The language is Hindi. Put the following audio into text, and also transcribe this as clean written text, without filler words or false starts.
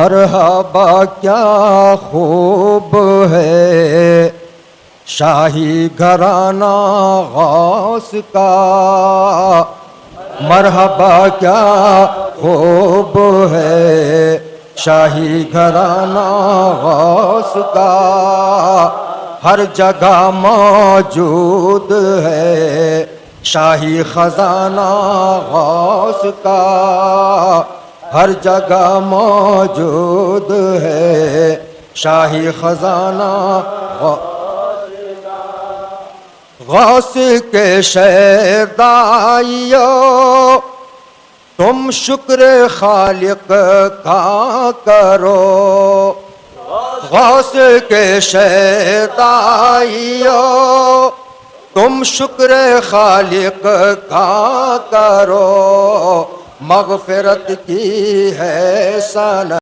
मरहबा क्या खूब है शाही घराना गौस का। मरहबा क्या खूब है शाही घराना गौस का। हर जगह मौजूद है शाही खजाना गौस का। हर जगह मौजूद है शाही खजाना गौस के शहदाइयो। तुम शुक्र खालिक का करो। गौस के शहदाइयो तुम शुक्र खालिक का करो। मग़फ़िरत की है सनत